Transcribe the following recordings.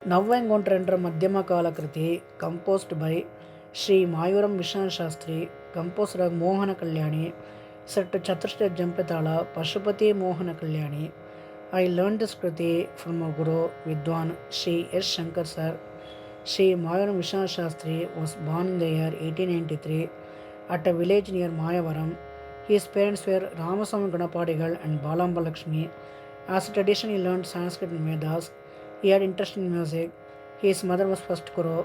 ನವ್ವೆಂಗೊಂಟ್ರೆಂಡ್ರ ಮಧ್ಯಮ ಕಾಲ ಕೃತಿ composed by Shri Mayuram Vishwanatha Shastri composed Mohana Kalyani set ಚತುರ್ಥ ಜಂಪತಾಳ Pashupati Mohana Kalyani. I learn this kriti from a guru Vidwan Shri S Shankar sir. Shri Mayuram Vishwanatha Shastri was born in the year 1893 at a village near Mayavaram. His parents were Ramaswamy Ganapadigal and Balamba Lakshmi. As a tradition, he learned Sanskrit and Vedas. He had interest in music. His mother was first guru.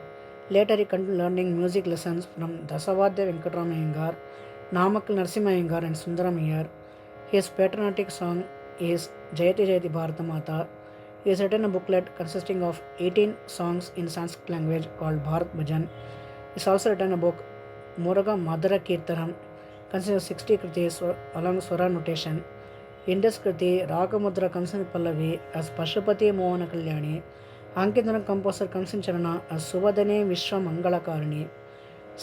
Later, he continued learning music lessons from Dasavadya Venkatrama Iyengar, Namakkal Narasimha Iyengar, and Sundaram Iyer. His patriotic song is Jayati Jayati Bharata Mata. He has written a booklet consisting of 18 songs in Sanskrit language called Bharat Bhajan. He has also written a book, Muraga Madhura Kirtanam, consisting of 60 kritis along Swara notation. In this kriti, Ragamudra comes in Pallavi as Pashupati Mohana Kalyani. Ankitana composer comes in Charana as Subhadane Vishwa Mangala Karani.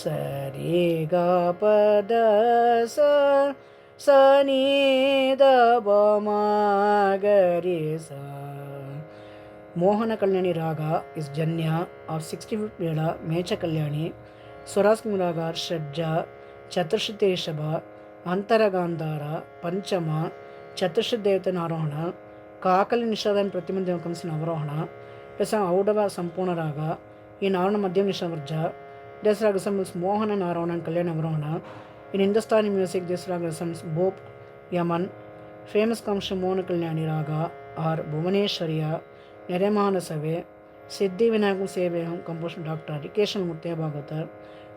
Sari ga pada sa sani da ba ma gari sa. Mohana Kalyani Raga is Janya of 65th Veda Mecha Kalyani. Swarasking Raga Shadja, Chaturshite Shaba, Antaragandhara, Panchama, ಚತುರ್ಷ ದೇವತೆನ ಆರೋಹಣ, ಕಾಕಲಿ ನಿಷಾದ ಪ್ರತಿಮಂದಿರ ಕಂಸಿನ ಅವರೋಹಣ, plus ಔಡವ ಸಂಪೂರ್ಣ ರಾಗ, ಈ ನಾರಾಯಣ ಮಧ್ಯಮ ನಿಷಾವರ್ಜ, this raga resembles Mohana Narayana Kalyana ಅವರೋಹಣ. In Hindustani music, this raga resembles Bhop, Yaman. Famous comes to Mohana Kalyani raga are Bhuvaneshwariya, Neremahana Save, Siddhi Vinayakam Seveham composed by Dr. Rikeshan Murtya Bhagavatar,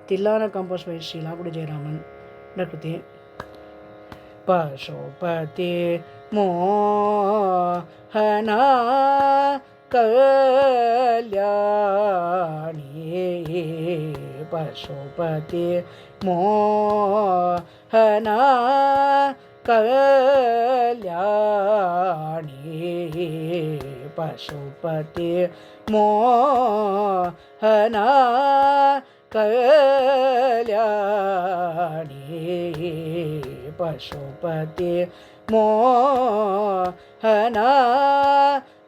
Tillana composed by Sri Lakuda Jayaraman. Dakriti Pashupati Mohana Kalyani Pashupati Mohana Kalyani Pashupati Mohana Kalyani Pashupati Mohana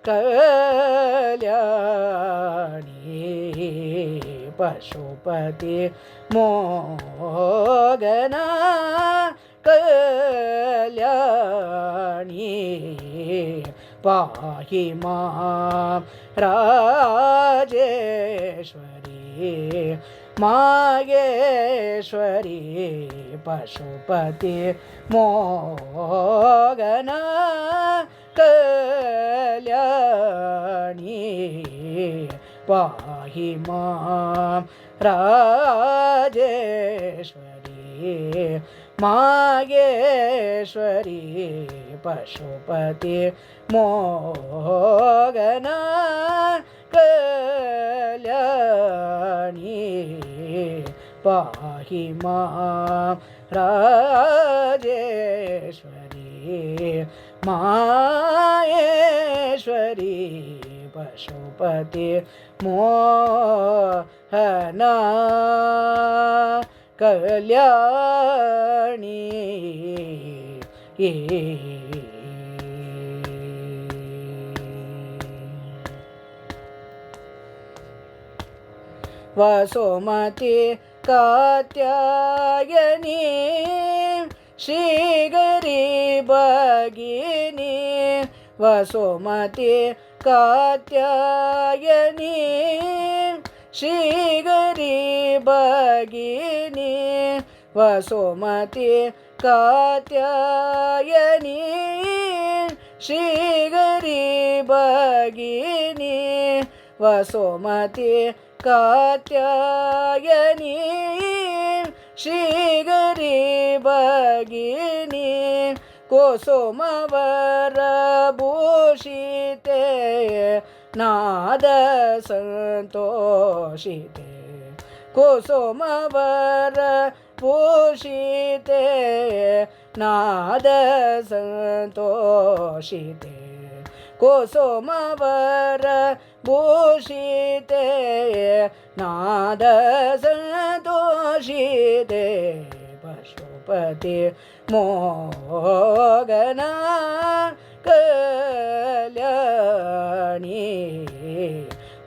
Kalyani Pashupati Mohana Kalyani ಪಾಹಿ ಮಾಂ ರಾಜೇಶ್ವರಿ ಮಾಗೇಶ್ವರಿ ಪಶುಪತಿ ಮೋಹನ ಕಲ್ಯಾಣಿ ಪಾಹಿ ಮಾಂ ರಾಜೇಶ್ವರಿ ಮಾಗೇಶ್ವರಿ ಪಶುಪತಿ ಮೋಹನ ಕಲ್ಯಾಣಿ ಪಾಹಿ ಮಾಂ ರಾಜೇಶ್ವರಿ ಮಾಹೇಶ್ವರಿ ಪಶುಪತಿ ಮೋಹನ ಕಲ್ಯಾಣಿ. ವಸುಮತಿ ಕಾತ್ಯಾಯನಿ ಶ್ರೀಗರಿ ಭಗಿನಿ ವಸುಮತಿ ಕಾತ್ಯಾಯನಿ ಶ್ರೀಗರಿ ಭಗಿನಿ ವಸುಮತಿ ಕಾತ್ಯಾಯನಿ ಶ್ರೀಗರಿ ಭಗಿನಿ ವಸುಮತಿ ಕಾತ್ಯಾಯನಿ ಶ್ರೀಗರಿ ಭಗಿನಿ ಕುಸುಮವರ ಭೂಷಿತೆ ನಾದ ಸಂತೋಷಿತೆ ಕುಸುಮವರ ಭೂಷಿತೆ ನಾದ ಸಂತೋಷಿತೆ ಕುಸುಮವರ ಭೂಷಿತೆ ನಾದ ಸಂತೋಷಿತೆ ಪಶುಪತಿ ಮೋಹನ ಕಲ್ಯಾಣಿ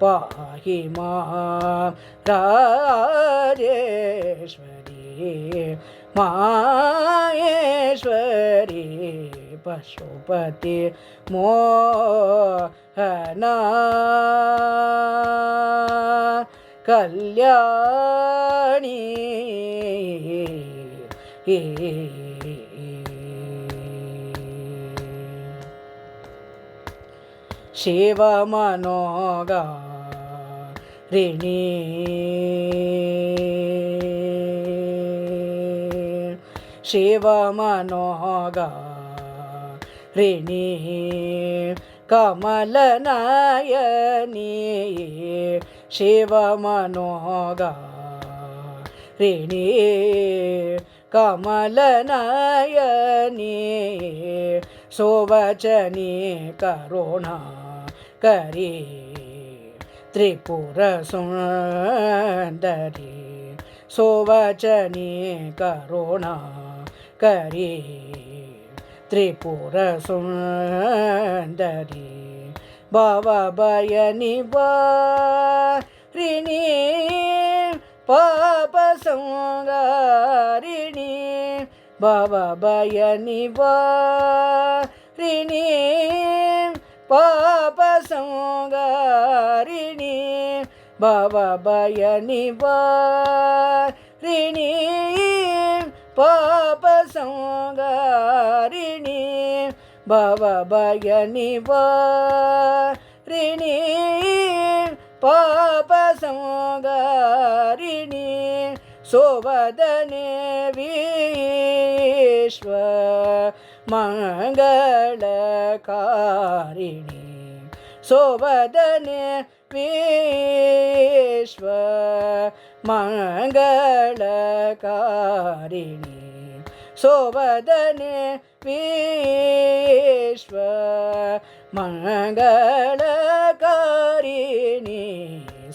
पाहि मां राजेश्वरी माहेश्वरी पशुपति मोहना कल्याणी शिव मनोगारिणी शिव मनोगारिणी कमलनयनी शिव मनोगारिणी कमलनयनी सुवचनी करुणा करी त्रिपुर सुंदरी सुवचनी करुणा करी त्रिपुर सुंदरी भवभय निवारिणी पाप संहारिणी भवभय निवारिणी पाप संहारिणी भवभय निवारिणी पाप संहारिणी भवभय निवारिणी पाप संहारिणी सुवदने विश्व मंगलकारिणी सुवदने विश्व मंगलकारिणी सुवदने विश्व मंगलकारिणी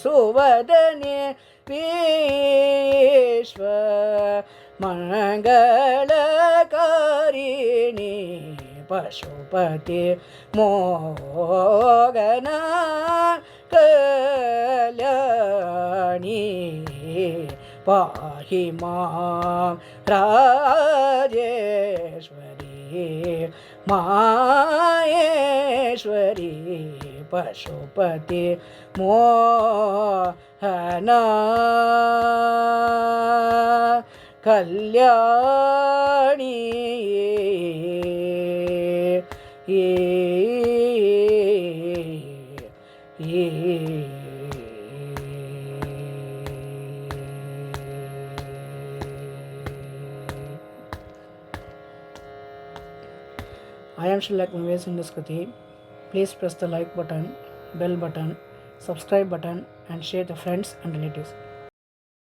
सुवदने विश्व मंगलकारिणी पशुपति मोगना कल्याणी पाहि मां Rajeshwari Maheshwari Pashupati Mohana Kalyani I am Shilak Nivesh Induskriti. Please press the like button, bell button, subscribe button and share to friends and relatives.